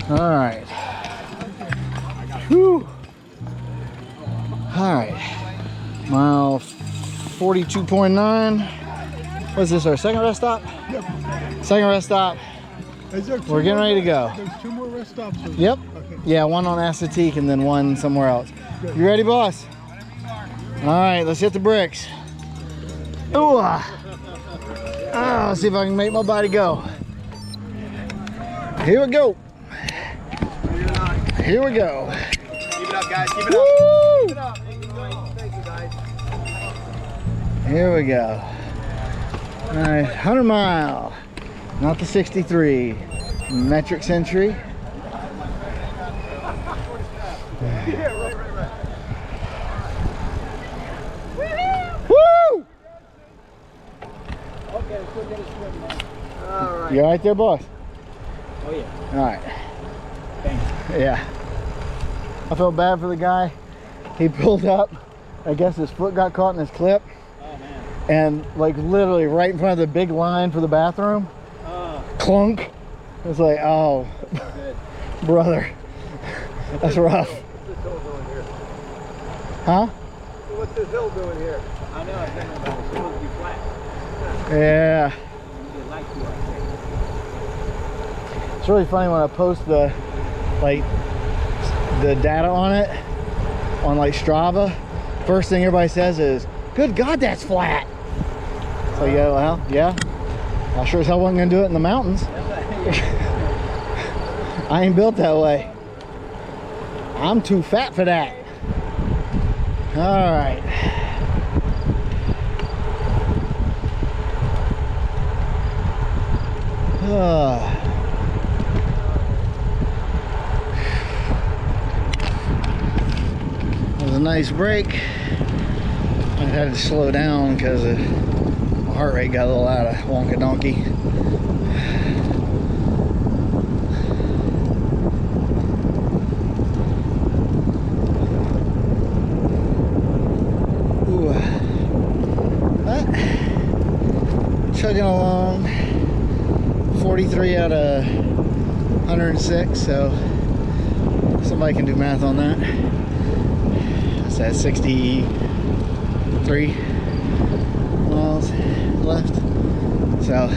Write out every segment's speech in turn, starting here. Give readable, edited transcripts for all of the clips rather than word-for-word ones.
All right. Whew. All right. Mile 42.9. What's this, our second rest stop? Yep. Second rest stop. We're getting ready to go. There's 2 more rest stops. Yep. Okay. Yeah, one on Assateague and then one somewhere else. You ready, boss? All right, let's hit the bricks. Ooh. Let's see if I can make my body go. Here we go. Here we go. Keep it up, guys. Keep it Woo! up. Keep it up. Thank you, guys. Here we go. All right, 100 mile. Not the 63. Metric Century. Woo! Okay, let's go get a swim, man. All right. You all right there, boss? Oh, yeah. All right. Thanks. Yeah. I felt bad for the guy. He pulled up. I guess his foot got caught in his clip. Oh, man. And like literally right in front of the big line for the bathroom. Clunk. It's like, oh, Good. brother. That's rough. What's this hill doing here? Huh? What's this hill doing here? I know, I think about it. It's supposed to be flat. Yeah. You like to, I think. It's really funny when I post the data on it on like Strava. First thing everybody says is, "Good God, that's flat." So yeah, well, yeah. I sure as hell wasn't gonna do it in the mountains. I ain't built that way. I'm too fat for that. All right. It was a nice break. I had to slow down because my heart rate got a little out of wonka donkey. Ooh. But chugging along. 43 out of 106, so somebody can do math on that. That's at 63 miles left. So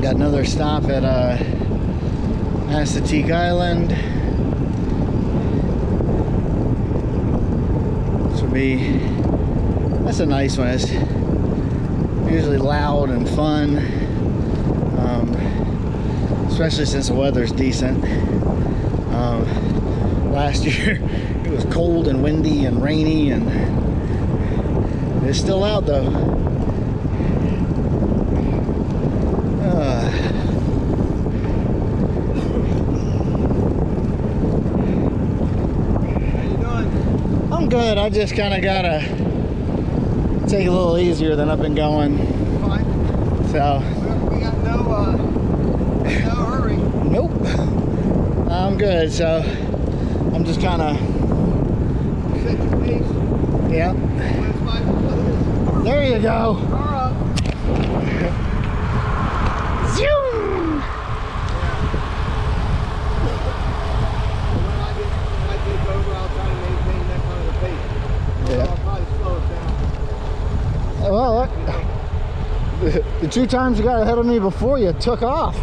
got another stop at Assateague Island. This would be, that's a nice one. It's usually loud and fun, especially since the weather's decent. Last year it was cold and windy and rainy, and it's still out though. How you doing? I'm good. I just kind of gotta take it a little easier than I've been going. Fine. So We got no hurry. nope, I'm good. So I'm just kind of, Set your pace. yeah. When it's 5 minutes. There you go. Car up. Zoom. When I take over, I'll try to maintain that kind of a pace. Yeah. I'll probably slow it down. Well, the 2 times you got ahead of me before you took off,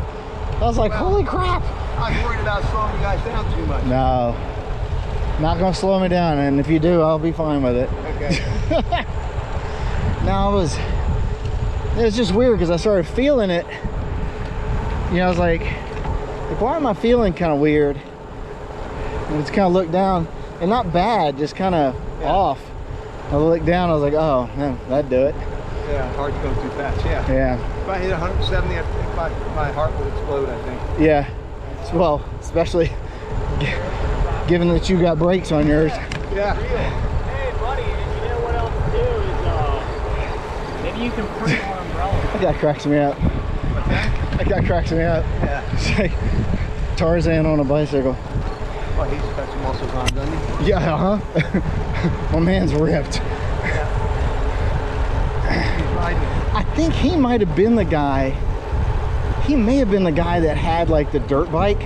I was like, holy crap. I was worried about slowing you guys down too much. No, not gonna slow me down, and if you do, I'll be fine with it. Okay. No, it was just weird because I started feeling it. You know, I was like, why am I feeling kind of weird? And just kind of looked down, and not bad, just kind of off. I looked down, I was like, oh, man, that'd do it. Yeah, hard to go too fast, yeah. Yeah. If I hit 170, I think my heart would explode, I think. Yeah. Well, especially given that you got brakes on yours. Yeah. Hey, buddy, and you know what else to do is, maybe you can print more umbrellas. That cracks me up. What's that? That cracks me up. Yeah. It's like Tarzan on a bicycle. Well, he's got some muscles on, doesn't he? Yeah, My man's ripped. He's riding. I think he might have been the guy. He may have been the guy that had like the dirt bike,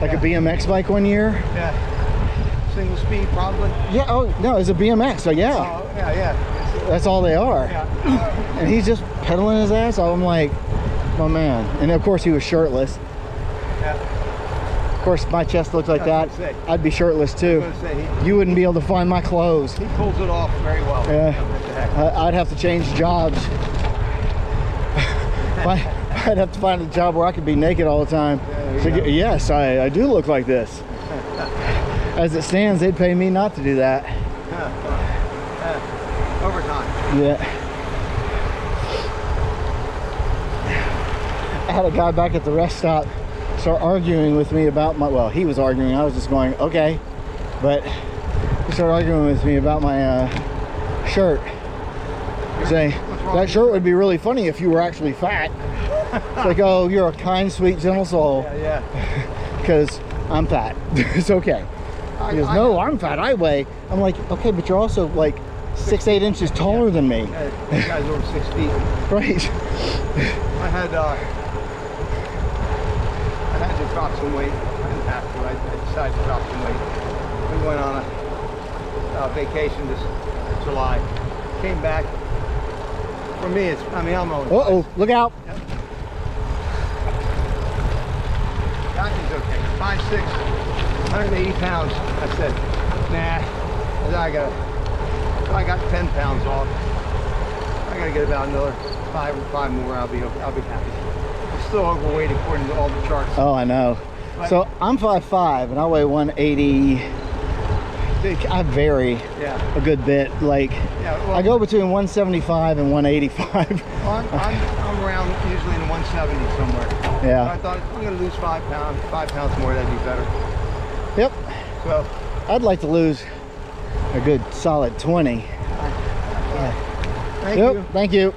like a BMX bike one year. Yeah. Single speed, probably. Yeah. Oh no, it's a BMX. So yeah. Oh, yeah. That's all they are. Yeah. And he's just pedaling his ass off. I'm like, oh man. And of course he was shirtless. Yeah. Of course my chest looks like that. I'd be shirtless too. You wouldn't be able to find my clothes. He pulls it off very well. Yeah. I'd have to change jobs. I'd have to find a job where I could be naked all the time. So, yes, I do look like this. As it stands, they'd pay me not to do that. Overtime. Yeah. I had a guy back at the rest stop start arguing with me about my, well, he was arguing. I was just going, okay. But he started arguing with me about my shirt. Saying, that shirt would be really funny if you were actually fat. It's like, oh, you're a kind, sweet, gentle soul. Yeah. Because I'm fat. It's okay. He goes, no, I'm fat. I weigh. I'm like, okay, but you're also like 6'8" inches taller than me. Yeah, this guy's over 6 feet. Right. I had to drop some weight. I didn't have to. I decided to drop some weight. We went on a vacation this July. Came back. For me, it's, I mean, I'm only. Uh-oh, look out. Yep. Jockey's okay. 5'6", 180 pounds. I said, nah. I got 10 pounds off. I gotta get about another five more. I'll be happy. I'm still overweight according to all the charts. Oh, I know. So I'm 5'5" and I weigh 180. I vary a good bit. Like I go between 175 and 185. Well, I'm around usually in 170 somewhere. Yeah. So I thought I'm gonna lose 5 pounds. 5 pounds more, that'd be better. Yep. So I'd like to lose a good solid 20. Thank you. Thank you.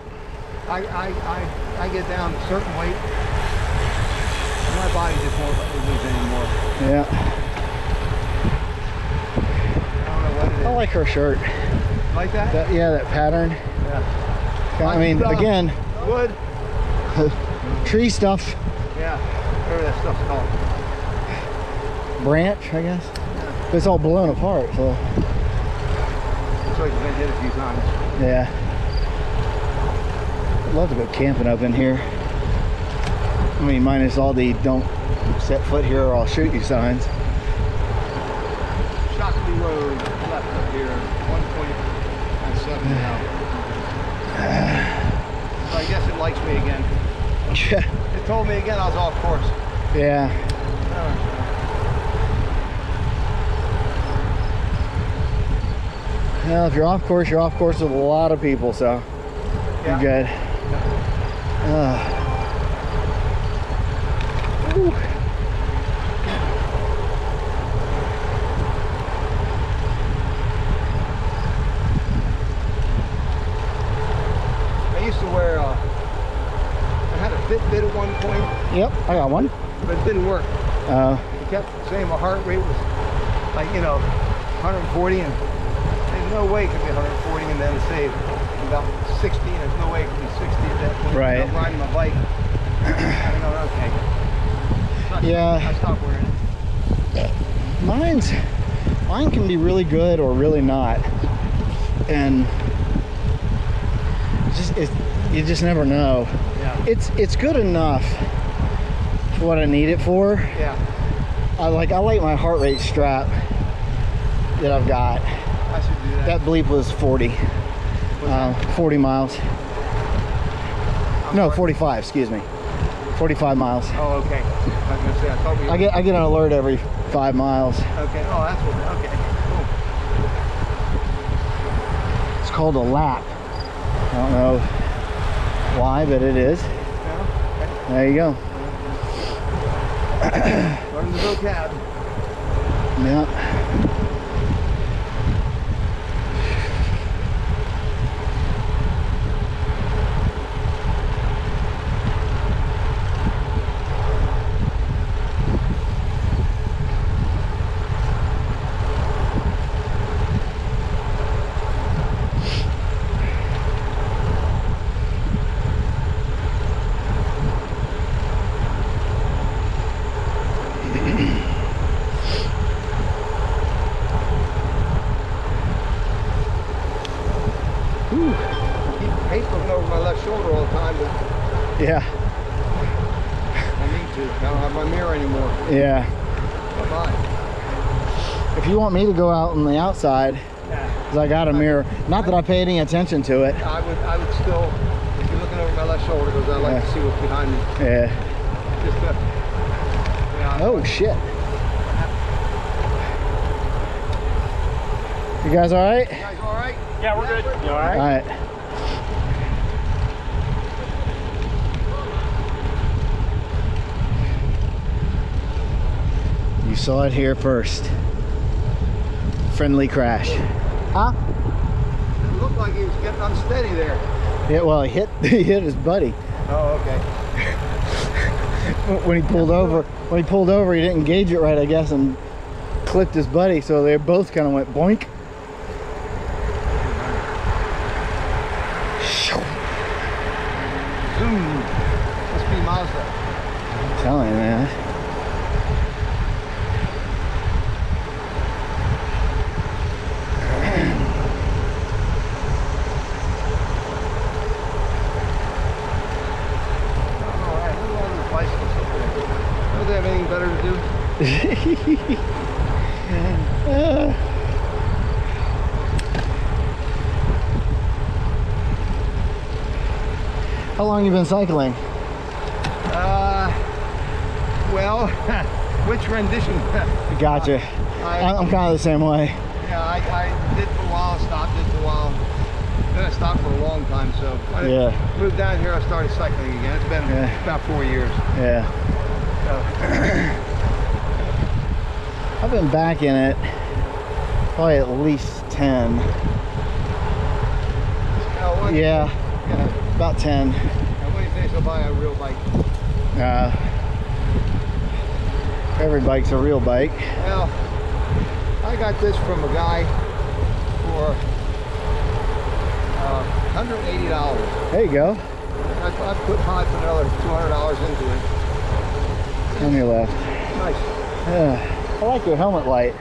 I get down a certain weight, and my body just won't let me lose anymore. Yeah. I don't know what it is. I like her shirt. Like that? Yeah, that pattern. Yeah. I mean, again, wood. tree stuff. Yeah. Whatever that stuff's called. Branch, I guess. Yeah. It's all blown apart, so. Looks like it's been hit a few times. Yeah. I'd love to go camping up in here. I mean, minus all the don't set foot here or I'll shoot you signs. Shockley Road, left up here, 1.7 now. So I guess it likes me again. It told me again I was off course. Yeah. Well, if you're off course with a lot of people, so you're good. Whew. I used to wear, I had a Fitbit at one point. Yep, I got one. But it didn't work. It kept saying my heart rate was like, 140, and there's no way it could be 140 and then say about 60, and there's no way it could be 60 at that point. Right. I'm riding my bike. Okay. Yeah. I stopped wearing it. Mine can be really good or really not. And you just never know. Yeah. It's good enough for what I need it for. Yeah. I like my heart rate strap that I've got. I should do that. That bleep was 40. 40 miles. No, 45, excuse me. 45 miles. Oh, okay. I was gonna say, I thought we. I get an alert every 5 miles. Okay. Oh, that's what. Okay. Cool. It's called a lap. I don't know why, but it is. Yeah. Okay. There you go. Learn the vocab. Yeah. Yeah. I need to. I don't have my mirror anymore. Yeah. Bye-bye. If you want me to go out on the outside, because I got a mirror, not that I pay any attention to it. I would still, if you're looking over my left shoulder, because I like to see what's behind me. Yeah. Just Oh shit. You guys all right? You guys all right? Yeah, we're good. You all All right? right. You saw it here first. Friendly crash. Huh? It looked like he was getting unsteady there. Yeah, well, he hit his buddy. Oh, okay. When he pulled over, he didn't gauge it right, I guess, and clipped his buddy, so they both kind of went boink. Zoom. Must be Mazda. I'm telling you, man. Don't they have anything better to do? How long you been cycling? Well, which rendition? Gotcha. I'm kind of the same way. Yeah, I did for a while, stopped, did for a while. Then I stopped for a long time, so when I moved down here, I started cycling again. It's been about 4 years. Yeah. So. I've been back in it probably at least 10. Yeah, about 10. And when you finish, I'll buy a real bike. Every bike's a real bike. Well, I got this from a guy for $180. There you go. I put another $200 into it. On your left. Nice. Yeah. I like your helmet light.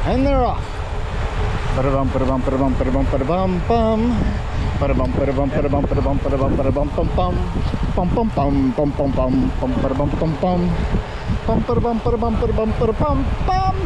And they're off. Ba-da-bum, ba-da-bum, ba-da-bum, ba-da-bum, ba-da-bum, bum. Ba-da-bum, ba-da-bum, ba-da-bum, ba-da-bum, ba-da-bum, ba-da-bum, bum, bum. Bum, bum, bum, bum, bum, bum, bum, ba-da-bum, bum, bum. Bum, ba-da-bum, ba-da-bum, ba-da-bum, ba-da-bum, bum.